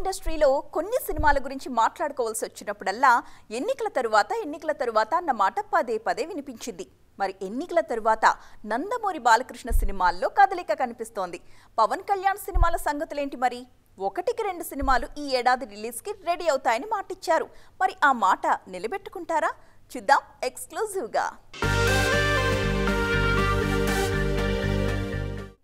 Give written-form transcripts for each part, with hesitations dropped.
ఇండస్ట్రీలో కొన్ని సినిమాల గురించి మాట్లాడుకోవాల్సి వచ్చినప్పుడల్లా ఎన్నికల తరువాత అన్న మాట పదే పదే వినిపించింది. మరి ఎన్నికల తరువాత నందమూరి బాలకృష్ణ సినిమాల్లో కదలిక కనిపిస్తోంది. పవన్ కళ్యాణ్ సినిమాల సంగతులేంటి మరి? 1-2 సినిమాలు ఈ ఏడాది రిలీజ్కి రెడీ అవుతాయని మాటిచ్చారు. మరి ఆ మాట నిలబెట్టుకుంటారా? చూద్దాం ఎక్స్క్లూజివ్గా.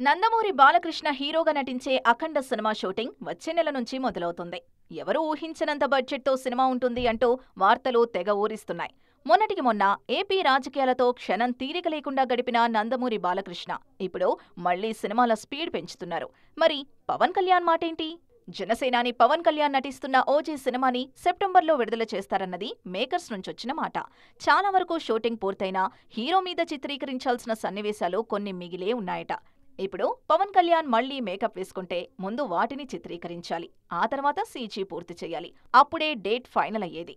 నందమూరి బాలకృష్ణ హీరోగా నటించే అఖండ సినిమా షూటింగ్ వచ్చే నెల నుంచి మొదలవుతుంది. ఎవరూ ఊహించనంత బడ్జెట్తో సినిమా ఉంటుంది అంటూ వార్తలు తెగ ఊరిస్తున్నాయి. మొన్నటికి మొన్న ఏపీ రాజకీయాలతో క్షణం తీరిక లేకుండా గడిపిన నందమూరి బాలకృష్ణ ఇప్పుడు మళ్లీ సినిమాల స్పీడ్ పెంచుతున్నారు. మరి పవన్ కళ్యాణ్ మాటేంటి? జనసేనాని పవన్ కళ్యాణ్ నటిస్తున్న ఓజీ సినిమాని సెప్టెంబర్లో విడుదల చేస్తారన్నది మేకర్స్ నుంచొచ్చిన మాట. చాలా వరకు షూటింగ్ పూర్తయినా హీరో మీద చిత్రీకరించాల్సిన సన్నివేశాలు కొన్ని మిగిలే ఉన్నాయట. ఇప్పుడు పవన్ కళ్యాణ్ మళ్లీ మేకప్ వేసుకుంటే ముందు వాటిని చిత్రీకరించాలి. ఆ తర్వాత సీజీ పూర్తి చేయాలి. అప్పుడే డేట్ ఫైనల్ అయ్యేది.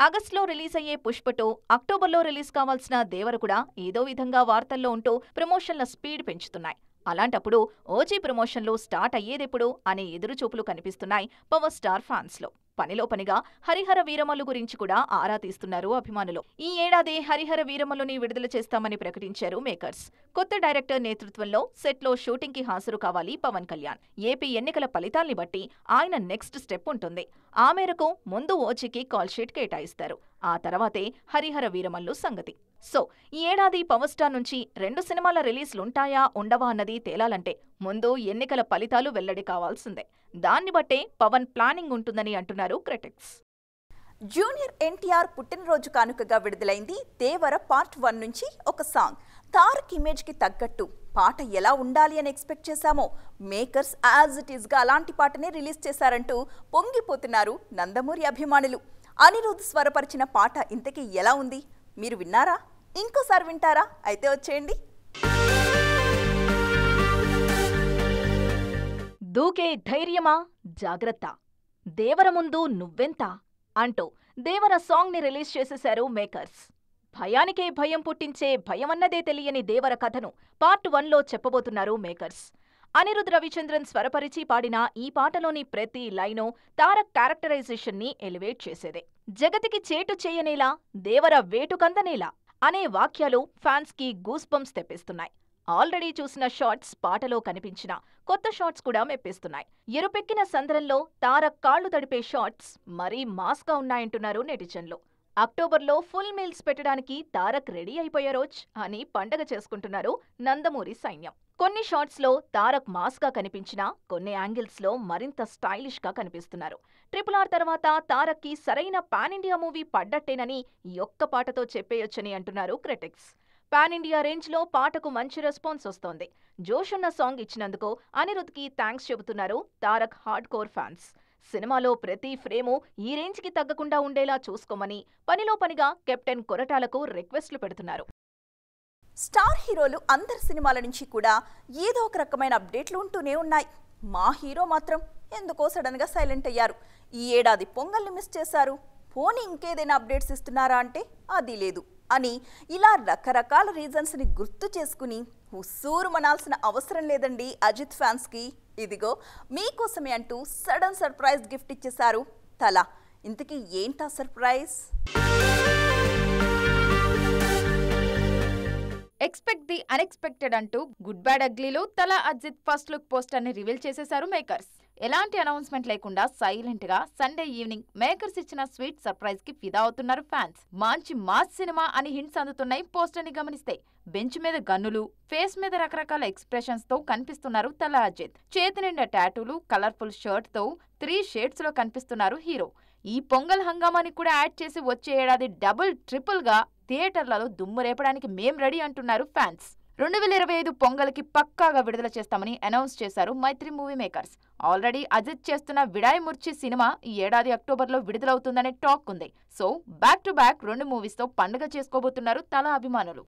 ఆగస్టులో రిలీజ్ అయ్యే పుష్ప 2, అక్టోబర్లో రిలీజ్ కావాల్సిన దేవర కూడా ఏదో విధంగా వార్తల్లో ఉంటూ ప్రమోషన్ల స్పీడ్ పెంచుతున్నాయి. అలాంటప్పుడు ఓజీ ప్రమోషన్లు స్టార్ట్ అయ్యేదెప్పుడు అనే ఎదురుచూపులు కనిపిస్తున్నాయి పవర్ స్టార్ ఫ్యాన్స్లో. పనిలో పనిగా హరిహర వీరమల్లు గురించి కూడా ఆరా తీస్తున్నారు అభిమానులు. ఈ ఏడాది హరిహర వీరమల్లుని విడుదల చేస్తామని ప్రకటించారు మేకర్స్. కొత్త డైరెక్టర్ నేతృత్వంలో సెట్లో షూటింగ్ కి హాజరు కావాలి పవన్ కళ్యాణ్. ఏపీ ఎన్నికల ఫలితాల్ని బట్టి ఆయన నెక్స్ట్ స్టెప్ ఉంటుంది. ఆ మేరకు ముందు ఓజీకి కాల్ షీట్ కేటాయిస్తారు. ఆ తర్వాతే హరిహర వీరమల్లు సంగతి. సో ఈ ఏడాది పవర్ స్టార్ నుంచి 2 సినిమాల రిలీజ్లుంటాయా ఉండవా అన్నది తేలాలంటే ముందు ఎన్నికల ఫలితాలు వెల్లడి కావాల్సిందే. దాన్ని బట్టే పవన్ ప్లానింగ్ ఉంటుందని అంటున్నారు క్రిటిక్స్. జూనియర్ ఎన్టీఆర్ పుట్టినరోజు కానుకగా విడుదలైంది దేవర పార్ట్ 1 నుంచి ఒక సాంగ్. తారక్ ఇమేజ్ కి తగ్గట్టు పాట ఎలా ఉండాలి అని ఎక్స్పెక్ట్ చేశామో మేకర్స్ యాజ్ ఇట్ ఈస్ గా అలాంటి పాటనే రిలీజ్ చేశారంటూ పొంగిపోతున్నారు నందమూరి అభిమానులు. అనిరుద్ స్వరపరిచిన పాట ఇంతకీ ఎలా ఉంది? మీరు విన్నారా? ఇంకోసారి వింటారా? అయితే వచ్చేయండి. దూకే ధైర్యమా? జాగ్రత్త, దేవర ముందు నువ్వెంత అంటూ దేవర సాంగ్ ని రిలీజ్ చేసేశారు మేకర్స్. భయానికే భయం పుట్టించే భయమన్నదే తెలియని దేవర కథను పార్ట్ 1లో చెప్పబోతున్నారు మేకర్స్. అనిరుద్ రవిచంద్రన్ స్వరపరిచి పాడిన ఈ పాటలోని ప్రతి లైను తారక్ క్యారెక్టరైజేషన్ ని ఎలివేట్ చేసేదే. జగతికి చేటు చేయనేలా, దేవర వేటుకందనేలా అనే వాక్యాలు ఫ్యాన్స్ కి గూస్ బంప్స్ తెప్పిస్తున్నాయి. ఆల్రెడీ చూసిన షాట్స్ పాటలో కనిపించిన కొత్త షాట్స్ కూడా మెప్పిస్తున్నాయి. ఎరుపెక్కిన సంద్రంలో తారక్ కాళ్లు తడిపే షాట్స్ మరీ మాస్గా ఉన్నాయంటున్నారు నెటిజన్లు. అక్టోబర్లో ఫుల్ మీల్స్ పెట్టడానికి తారక్ రెడీ అయిపోయారోచ్ అని పండగ చేసుకుంటున్నారు నందమూరి సైన్యం. కొన్ని షాట్స్లో తారక్ మాస్గా కనిపించినా కొన్ని యాంగిల్స్లో మరింత స్టైలిష్ గా కనిపిస్తున్నారు. RRR తర్వాత తారక్ కి సరైన పాన్ ఇండియా మూవీ పడ్డట్టేనని ఈ ఒక్క పాటతో చెప్పేయొచ్చని అంటున్నారు క్రిటిక్స్. పాన్ ఇండియా రేంజ్ లో పాటకు మంచి రెస్పాన్స్ వస్తోంది. జోష్ ఉన్న సాంగ్ ఇచ్చినందుకు అనిరుద్ కి థ్యాంక్స్ చెబుతున్నారు తారక్ హార్డ్ కోర్ ఫ్యాన్స్. సినిమాలో ప్రతి ఫ్రేము ఈ రేంజ్ కి తగ్గకుండా ఉండేలా చూసుకోమని పనిలో పనిగా కెప్టెన్ కొరటాలకు రిక్వెస్ట్లు పెడుతున్నారు. స్టార్ హీరోలు అందరి సినిమాల నుంచి కూడా ఏదో ఒక రకమైన అప్డేట్లు ఉంటూనే ఉన్నాయి. మా హీరో మాత్రం ఎందుకో సడన్ గా సైలెంట్ అయ్యారు. ఈ ఏడాది పొంగల్ని మిస్ చేశారు. పోనీ ఇంకేదైనా అప్డేట్స్ ఇస్తున్నారా అంటే అది లేదు అని ఇలా రకరకాల రీజన్స్ ని గుర్తు చేసుకుని హుస్సూరు మనాల్సిన అవసరం లేదండి అజిత్ ఫ్యాన్స్ కి. ఇదిగో మీకోసమే అంటూ సడన్ సర్ప్రైజ్ గిఫ్ట్ ఇచ్చేశారు తల. ఇంతకీ ఏంటా సర్ప్రైజ్? ఎక్స్పెక్ట్ ది అన్ఎక్స్పెక్టెడ్ అంటూ గుడ్ బ్యాడ్ అగ్లీలో తల అజిత్ ఫస్ట్ లుక్ పోస్టర్ ని రివీల్ చేసేశారు మేకర్స్. ఎలాంటి అనౌన్స్మెంట్ లేకుండా సైలెంట్ గా సండే ఈవినింగ్ మేకర్స్ ఇచ్చిన స్వీట్ సర్ప్రైజ్ కి ఫిదా అవుతున్నారు ఫ్యాన్స్. మంచి మాస్ సినిమా అని హింట్స్ అందుతున్నాయి పోస్టర్ ని గమనిస్తే. బెంచ్ మీద గన్నులు, ఫేస్ మీద రకరకాల ఎక్స్ప్రెషన్స్ తో కనిపిస్తున్నారు తల అజిత్. చేతి నిండా టాటూలు, కలర్ఫుల్ షర్ట్ తో 3 షేడ్స్ లో కనిపిస్తున్నారు హీరో. ఈ పొంగల్ హంగామాని కూడా యాడ్ చేసి వచ్చే ఏడాది డబుల్ ట్రిపుల్ గా థియేటర్లలో దుమ్ము రేపడానికి మేం రెడీ అంటున్నారు ఫ్యాన్స్. 2025 పొంగల్కి పక్కాగా విడుదల చేస్తామని అనౌన్స్ చేశారు మైత్రి మూవీ మేకర్స్. ఆల్రెడీ అజిత్ చేస్తున్న విడాయి ముర్చి సినిమా ఈ ఏడాది అక్టోబర్లో విడుదలవుతుందనే టాక్ ఉంది. So back to back 2 movies తో పండుగ చేసుకోబోతున్నారు తల అభిమానులు.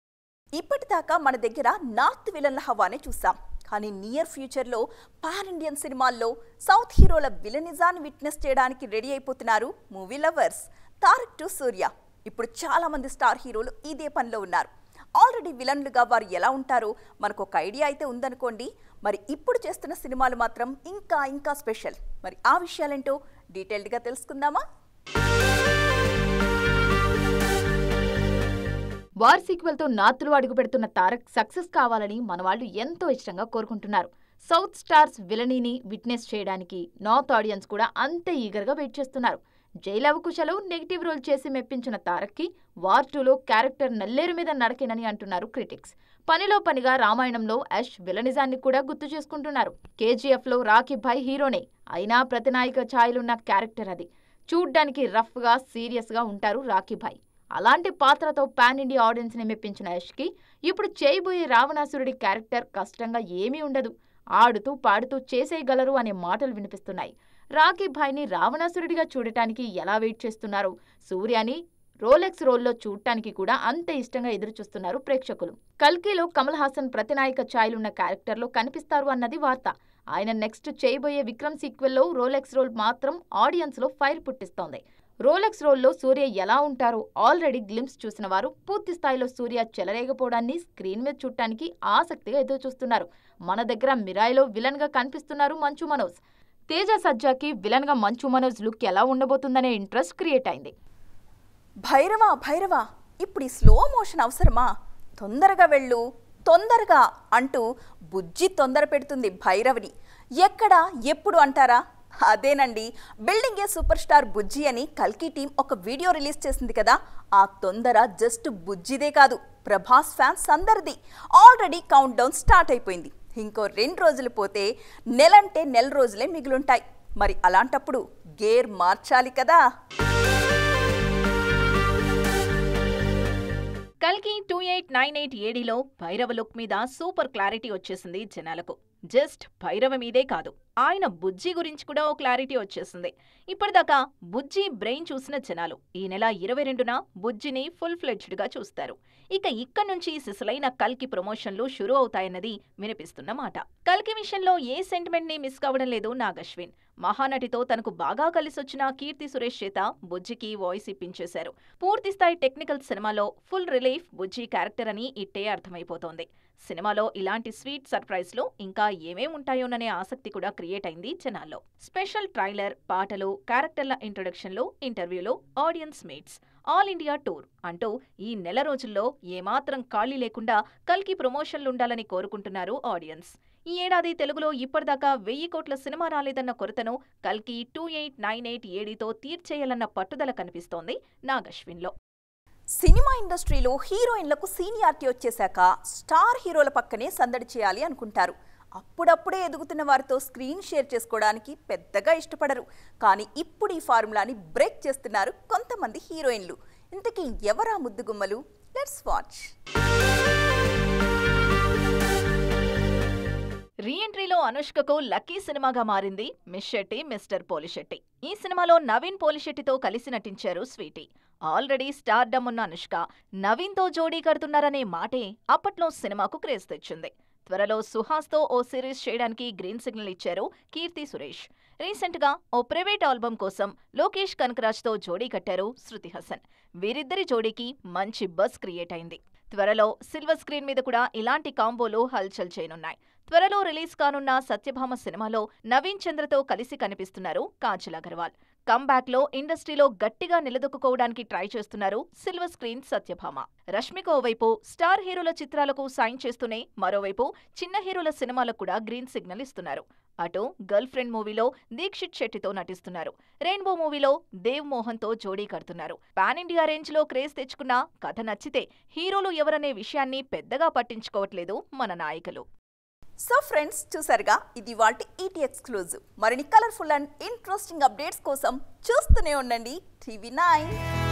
ఇప్పటిదాకా మన దగ్గర నార్త్ విలన్ల హవానే చూసాం. కానీ నియర్ ఫ్యూచర్లో పాన్ ఇండియన్ సినిమాల్లో సౌత్ హీరోల విలనిజాన్ని విట్నెస్ చేయడానికి రెడీ అయిపోతున్నారు మూవీ లవర్స్. తారక్ టు సూర్య, ఇప్పుడు చాలా మంది స్టార్ హీరోలు ఇదే పనిలో ఉన్నారు. ఆల్రెడీ విలన్లుగా వారు ఎలా ఉంటారో మనకు ఒక ఐడియా అయితే ఉందనుకోండి. మరి ఇప్పుడు చేస్తున్న సినిమాలు మాత్రం ఇంకా స్పెషల్. మరి ఆ విషయాలేంటో డీటెయిల్డ్గా తెలుసుకుందామా? వార్ సీక్వెల్ తో నార్త్లో అడుగు పెడుతున్న తారక్ సక్సెస్ కావాలని మన వాళ్ళు ఎంతో ఇష్టంగా కోరుకుంటున్నారు. సౌత్ స్టార్స్ విలనీని విట్నెస్ చేయడానికి నార్త్ ఆడియన్స్ కూడా అంతే ఈగర్గా వెయిట్ చేస్తున్నారు. జైలవకుశలో నెగిటివ్ రోల్ చేసి మెప్పించిన తారక్కి వార్ 2లో క్యారెక్టర్ నల్లేరు మీద నడకేనని అంటున్నారు క్రిటిక్స్. పనిలో పనిగా రామాయణంలో యష్ విలనిజాన్ని కూడా గుర్తు చేసుకుంటున్నారు. కేజీఎఫ్లో రాకీ భాయ్ హీరోనే అయినా ప్రతినాయక ఛాయలున్న క్యారెక్టర్ అది. చూడ్డానికి రఫ్గా సీరియస్గా ఉంటారు రాకీ భాయ్. అలాంటి పాత్రతో పాన్ ఇండియా ఆడియన్స్ ని మెప్పించిన యష్కి ఇప్పుడు చేయబోయే రావణాసురుడి క్యారెక్టర్ కష్టంగా ఏమీ ఉండదు, ఆడుతూ పాడుతూ చేసేయగలరు అనే మాటలు వినిపిస్తున్నాయి. రాకీ భాయ్ని రావణాసురుడిగా చూడటానికి ఎలా వెయిట్ చేస్తున్నారో సూర్యాని రోలెక్స్ రోల్లో చూడటానికి కూడా అంతే ఇష్టంగా ఎదురుచూస్తున్నారు ప్రేక్షకులు. కల్కిలో కమల్ హాసన్ ప్రతినాయక ఛాయలున్న క్యారెక్టర్లో కనిపిస్తారు అన్నది వార్త. ఆయన నెక్స్ట్ చేయబోయే విక్రమ్ సీక్వెల్లో రోలెక్స్ రోల్ మాత్రం ఆడియన్స్లో ఫైర్ పుట్టిస్తోంది. రోలెక్స్ రోల్లో సూర్య ఎలా ఉంటారో ఆల్రెడీ గ్లింప్స్ చూసిన వారు పూర్తి స్థాయిలో సూర్య చెలరేగపోవడాన్ని స్క్రీన్ మీద చూడటానికి ఆసక్తిగా ఎదురుచూస్తున్నారు. మన దగ్గర మిరాయిలో విలన్ గా కనిపిస్తున్నారు మంచు మనోజ్. తేజ సజ్జాకి విలన్ గా మంచు మనోజ్ లుక్ ఎలా ఉండబోతుందనే ఇంట్రెస్ట్ క్రియేట్ అయింది. భైరవా ఇప్పుడు ఈ స్లో మోషన్ అవసరమా? తొందరగా వెళ్ళు తొందరగా అంటూ బుజ్జి తొందర పెడుతుంది భైరవిని. ఎక్కడ ఎప్పుడు అంటారా? అదేనండి, బిల్డింగ్ ఏ సూపర్ స్టార్ బుజ్జి అని కల్కి టీం ఒక వీడియో రిలీజ్ చేసింది కదా. ఆ తొందర జస్ట్ బుజ్జిదే కాదు, ప్రభాస్ ఫ్యాన్స్ అందరిది. ఆల్రెడీ కౌంట్ డౌన్ స్టార్ట్ అయిపోయింది. ఇంకో 2 రోజులు పోతే నెలంటే నెల రోజులే మిగులుంటాయి. మరి అలాంటప్పుడు గేర్ మార్చాలి కదా. కల్కి 2898 ఏడీలో భైరవ లుక్ మీద సూపర్ క్లారిటీ వచ్చేసింది జనాలకు. జస్ట్ భైరవ మీదే కాదు, ఆయన బుజ్జి గురించి కూడా ఓ క్లారిటీ వచ్చేసింది. ఇప్పటిదాకా బుజ్జి బ్రెయిన్ చూసిన జనాలు ఈ నెల 22న బుజ్జిని ఫుల్ ఫ్లెడ్జ్డ్గా చూస్తారు. ఇక ఇక్కడి నుంచి సిసలైన కల్కి ప్రమోషన్లు షురూ అవుతాయన్నది వినిపిస్తున్న మాట. కల్కి విషయంలో ఏ సెంటిమెంట్ ని మిస్ కావడం లేదు నాగశ్విన్. మహానటితో తనకు బాగా కలిసొచ్చిన కీర్తి సురేష్ చేత బుజ్జికి వాయిస్ ఇప్పించేశారు. పూర్తిస్థాయి టెక్నికల్ సినిమాలో ఫుల్ రిలీఫ్ బుజ్జి క్యారెక్టర్ అని ఇట్టే అర్థమైపోతోంది. సినిమాలో ఇలాంటి స్వీట్ సర్ప్రైజ్లు ఇంకా ఏమేం ఉంటాయోననే ఆసక్తి కూడా క్రియేట్ అయింది జనాల్లో. స్పెషల్ ట్రైలర్, పాటలు, క్యారెక్టర్ల ఇంట్రొడక్షన్లు, ఇంటర్వ్యూలు, audience meets, all India tour అంటూ ఈ నెల రోజుల్లో ఏమాత్రం ఖాళీ లేకుండా కల్కి ప్రమోషన్లుండాలని కోరుకుంటున్నారు ఆడియన్స్. ఈ ఏడాది తెలుగులో ఇప్పటిదాకా 1000 కోట్ల సినిమా రాలేదన్న కొరతను కల్కి 2898 ఏడీతో తీర్చేయాలన్న పట్టుదల కనిపిస్తోంది నాగశ్విన్లో. సినిమా ఇండస్ట్రీలో హీరోయిన్లకు సీనియారిటీ వచ్చేశాక స్టార్ హీరోల పక్కనే సందడి చేయాలి అనుకుంటారు. అప్పుడప్పుడే ఎదుగుతున్న వారితో స్క్రీన్ షేర్ చేసుకోవడానికి పెద్దగా ఇష్టపడరు. కానీ ఇప్పుడు ఈ ఫార్ములాని బ్రేక్ చేస్తున్నారు కొంతమంది హీరోయిన్లు. ఇంతకీ ఎవరా ముద్దుగుమ్మలు? Let's watch. రీఎంట్రీలో అనుష్కకు లక్కీ సినిమాగా మారింది మిస్ శెట్టి మిస్టర్ పోలిశెట్టి. ఈ సినిమాలో నవీన్ పోలిశెట్టితో కలిసి నటించారు స్వీటీ. ఆల్రెడీ స్టార్డమ్ ఉన్న అనుష్క నవీన్తో జోడీ కడుతున్నారనే మాటే అప్పట్లో సినిమాకు క్రేజ్ తెచ్చింది. త్వరలో సుహాస్తో ఓ సిరీస్ చేయడానికి గ్రీన్ సిగ్నల్ ఇచ్చారు కీర్తి సురేష్. రీసెంట్గా ఓ ప్రైవేట్ ఆల్బమ్ కోసం లోకేష్ కనకరాజ్తో జోడీ కట్టారు శృతి హాసన్. వీరిద్దరి జోడీకి మంచి బజ్ క్రియేట్ అయింది. త్వరలో సిల్వర్ స్క్రీన్ మీద కూడా ఇలాంటి కాంబోలు హల్చల్ చేయనున్నాయి. త్వరలో రిలీజ్ కానున్న సత్యభామ సినిమాలో నవీన్ చంద్రతో కలిసి కనిపిస్తున్నారు కాజల్ అగర్వాల్. కమ్బ్యాక్లో ఇండస్ట్రీలో గట్టిగా నిలదొక్కుకోవడానికి ట్రై చేస్తున్నారు సిల్వర్ స్క్రీన్ సత్యభామ. రష్మిక ఓవైపు స్టార్ హీరోల చిత్రాలకు సైన్ చేస్తూనే మరోవైపు చిన్న హీరోల సినిమాలకు కూడా గ్రీన్ సిగ్నల్ ఇస్తున్నారు. అటు గర్ల్ ఫ్రెండ్ మూవీలో దీక్షిత్ శెట్టితో నటిస్తున్నారు. రెయిన్బో మూవీలో దేవ్ మోహన్తో జోడీ కడుతున్నారు. పాన్ ఇండియా రేంజ్లో క్రేజ్ తెచ్చుకున్న కథ నచ్చితే హీరోలు ఎవరనే విషయాన్ని పెద్దగా పట్టించుకోవట్లేదు మన నాయకులు. సో ఫ్రెండ్స్, చూసారుగా, ఇది వాటి ఈటీ ఎక్స్క్లూజివ్. మరిన్ని కలర్ఫుల్ అండ్ ఇంట్రెస్టింగ్ అప్డేట్స్ కోసం చూస్తూనే ఉండండి TV9.